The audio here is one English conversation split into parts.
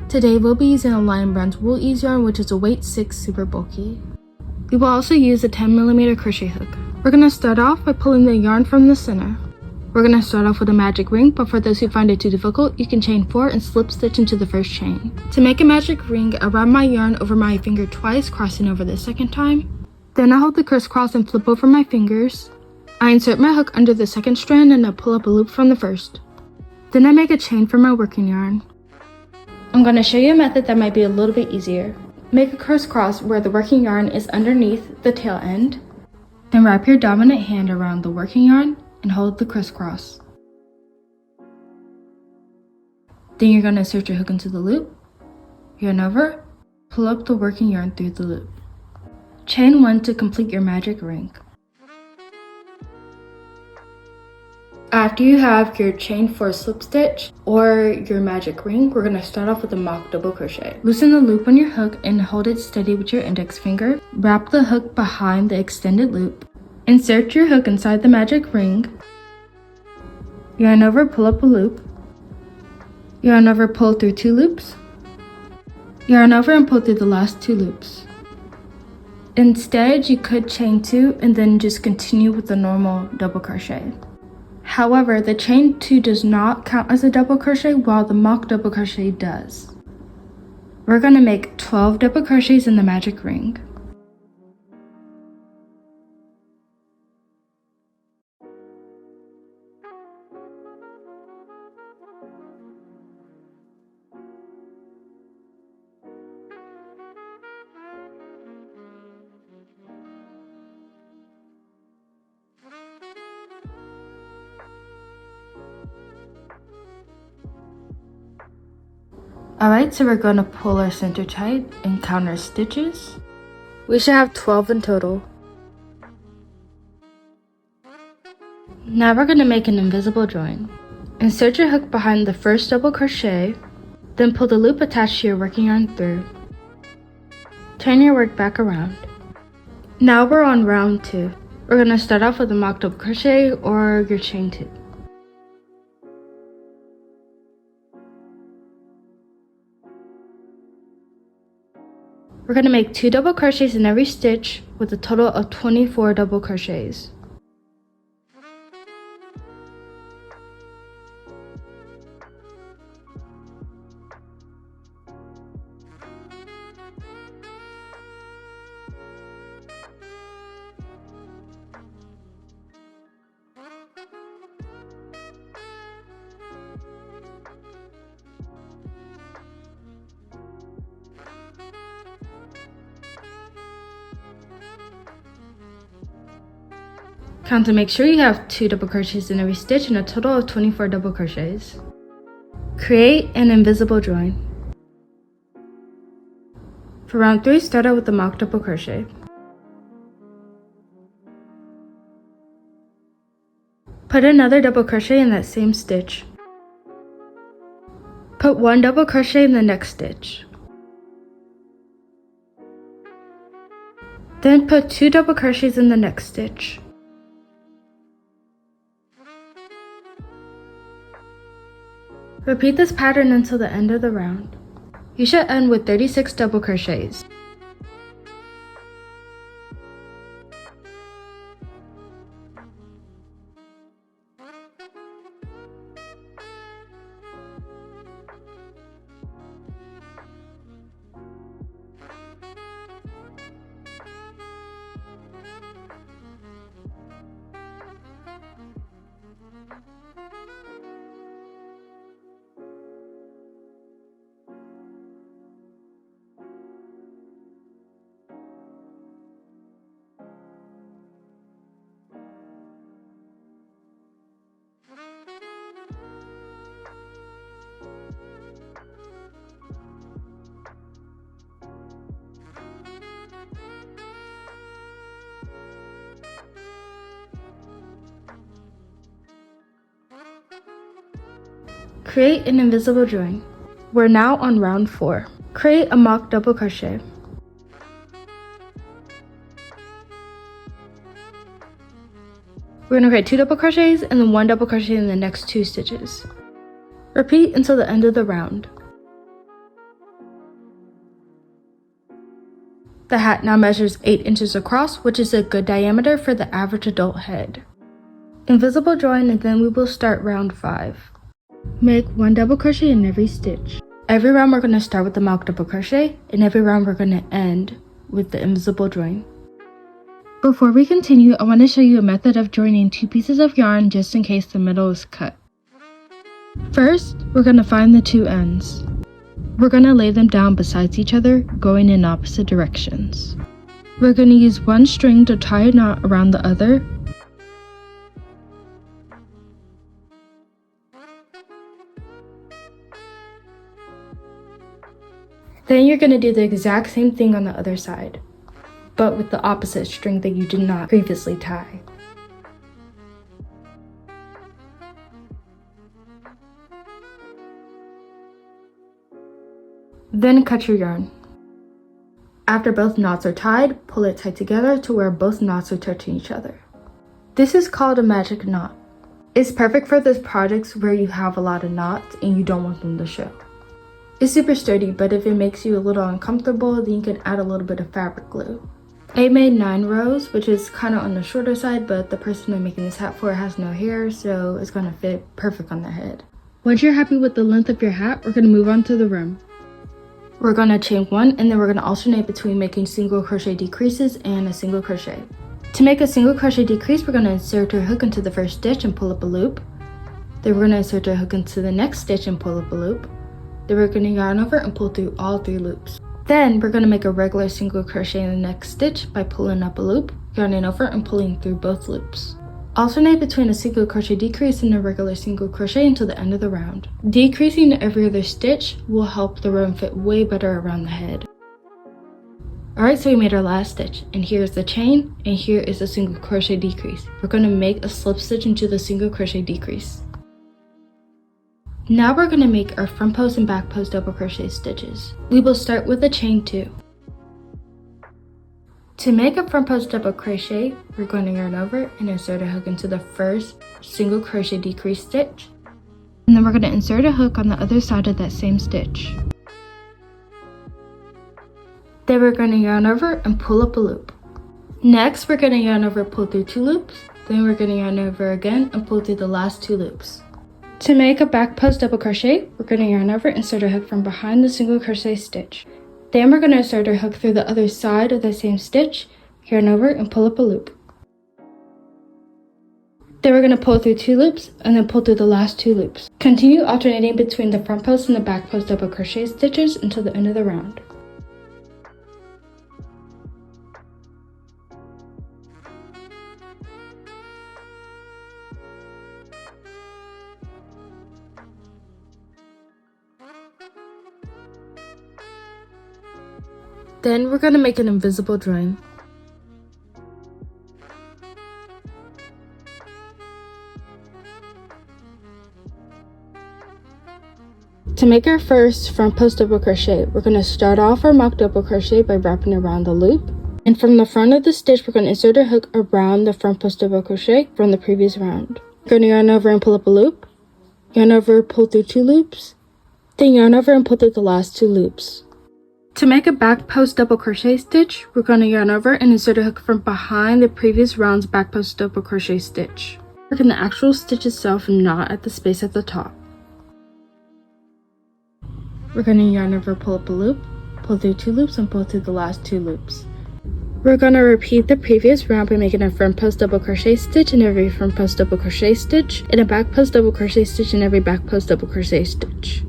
Today we'll be using a Lion Brand's wool ease yarn, which is a weight 6 super bulky. We will also use a 10mm crochet hook. We're going to start off by pulling the yarn from the center. We're going to start off with a magic ring, but for those who find it too difficult, you can chain 4 and slip stitch into the first chain. To make a magic ring, I wrap my yarn over my finger twice, crossing over the second time. Then I hold the crisscross and flip over my fingers. I insert my hook under the second strand and I pull up a loop from the first. Then I make a chain for my working yarn. I'm going to show you a method that might be a little bit easier. Make a crisscross where the working yarn is underneath the tail end. Then wrap your dominant hand around the working yarn and hold the crisscross. Then you're going to insert your hook into the loop, yarn over, pull up the working yarn through the loop. Chain 1 to complete your magic ring. After you have your chain 4 slip stitch or your magic ring, we're going to start off with a mock double crochet. Loosen the loop on your hook and hold it steady with your index finger. Wrap the hook behind the extended loop. Insert your hook inside the magic ring. Yarn over, pull up a loop. Yarn over, pull through 2 loops. Yarn over and pull through the last 2 loops. Instead, you could chain 2 and then just continue with the normal double crochet. However, the chain 2 does not count as a double crochet while the mock double crochet does. We're going to make 12 double crochets in the magic ring. Alright, so we're going to pull our center tight and count our stitches. We should have 12 in total. Now we're going to make an invisible join. Insert your hook behind the first double crochet, then pull the loop attached to your working yarn through. Turn your work back around. Now we're on round 2. We're going to start off with a mock double crochet or your chain 2. We're going to make 2 double crochets in every stitch with a total of 24 double crochets. Count to make sure you have 2 double crochets in every stitch and a total of 24 double crochets. Create an invisible join. For round 3, start out with the mock double crochet. Put another double crochet in that same stitch. Put 1 double crochet in the next stitch. Then put 2 double crochets in the next stitch. Repeat this pattern until the end of the round. You should end with 36 double crochets. Create an invisible join. We're now on round 4. Create a mock double crochet. We're going to create 2 double crochets and then 1 double crochet in the next 2 stitches. Repeat until the end of the round. The hat now measures 8 inches across, which is a good diameter for the average adult head. Invisible join, and then we will start round 5. Make 1 double crochet in every stitch. Every round we're going to start with the mock double crochet, and every round we're going to end with the invisible join. Before we continue, I want to show you a method of joining 2 pieces of yarn just in case the middle is cut. First, we're going to find the 2 ends. We're going to lay them down beside each other, going in opposite directions. We're going to use 1 string to tie a knot around the other. Then you're going to do the exact same thing on the other side, but with the opposite string that you did not previously tie. Then cut your yarn. After both knots are tied, pull it tight together to where both knots are touching each other. This is called a magic knot. It's perfect for those projects where you have a lot of knots and you don't want them to show. It's super sturdy, but if it makes you a little uncomfortable, then you can add a little bit of fabric glue. I made 9 rows, which is kind of on the shorter side, but the person I'm making this hat for has no hair, so it's going to fit perfect on their head. Once you're happy with the length of your hat, we're going to move on to the rim. We're going to chain 1, and then we're going to alternate between making single crochet decreases and a single crochet. To make a single crochet decrease, we're going to insert our hook into the first stitch and pull up a loop. Then we're going to insert our hook into the next stitch and pull up a loop. Then we're going to yarn over and pull through all 3 loops. Then we're going to make a regular single crochet in the next stitch by pulling up a loop, yarning over and pulling through both loops. Alternate between a single crochet decrease and a regular single crochet until the end of the round. Decreasing every other stitch will help the rim fit way better around the head. Alright, so we made our last stitch, and here's the chain, and here is a single crochet decrease. We're going to make a slip stitch into the single crochet decrease. Now we're going to make our front post and back post double crochet stitches. We will start with a chain 2. To make a front post double crochet, we're going to yarn over and insert a hook into the first single crochet decrease stitch. And then we're going to insert a hook on the other side of that same stitch. Then we're going to yarn over and pull up a loop. Next, we're going to yarn over, pull through 2 loops. Then we're going to yarn over again and pull through the last 2 loops. To make a back post double crochet, we're going to yarn over and insert a hook from behind the single crochet stitch. Then we're going to insert our hook through the other side of the same stitch, yarn over and pull up a loop. Then we're going to pull through 2 loops and then pull through the last 2 loops. Continue alternating between the front post and the back post double crochet stitches until the end of the round. Then we're going to make an invisible join. To make our first front post double crochet, we're going to start off our mock double crochet by wrapping around the loop. And from the front of the stitch, we're going to insert a hook around the front post double crochet from the previous round. We're going to yarn over and pull up a loop, yarn over, pull through 2 loops, then yarn over and pull through the last 2 loops. To make a back post double crochet stitch, we're going to yarn over and insert a hook from behind the previous round's back post double crochet stitch. Work in the actual stitch itself and not at the space at the top. We're going to yarn over, pull up a loop, pull through 2 loops and pull through the last 2 loops. We're going to repeat the previous round by making a front post double crochet stitch in every front post double crochet stitch and a back post double crochet stitch in every back post double crochet stitch.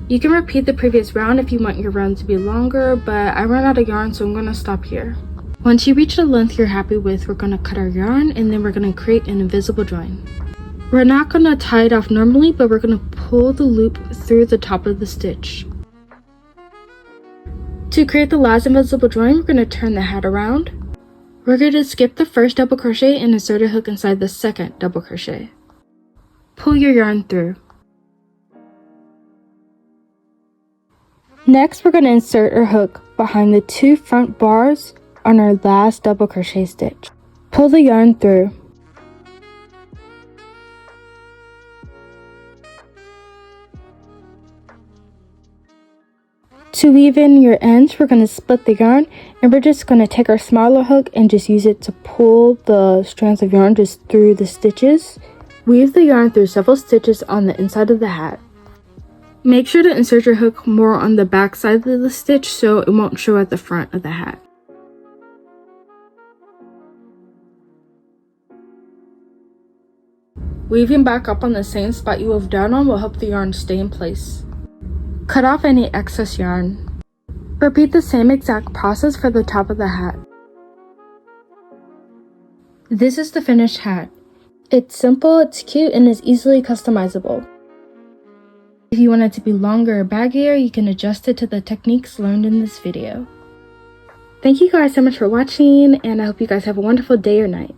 You can repeat the previous round if you want your round to be longer, but I ran out of yarn, so I'm going to stop here. Once you reach the length you're happy with, we're going to cut our yarn and then we're going to create an invisible join. We're not going to tie it off normally, but we're going to pull the loop through the top of the stitch. To create the last invisible join, we're going to turn the hat around. We're going to skip the first double crochet and insert a hook inside the second double crochet. Pull your yarn through. Next, we're going to insert our hook behind the 2 front bars on our last double crochet stitch. Pull the yarn through. To weave in your ends, we're going to split the yarn, and we're just going to take our smaller hook and just use it to pull the strands of yarn just through the stitches. Weave the yarn through several stitches on the inside of the hat. Make sure to insert your hook more on the back side of the stitch so it won't show at the front of the hat. Weaving back up on the same spot you wove down on will help the yarn stay in place. Cut off any excess yarn. Repeat the same exact process for the top of the hat. This is the finished hat. It's simple, it's cute, and is easily customizable. If you want it to be longer or baggier, you can adjust it to the techniques learned in this video. Thank you guys so much for watching, and I hope you guys have a wonderful day or night.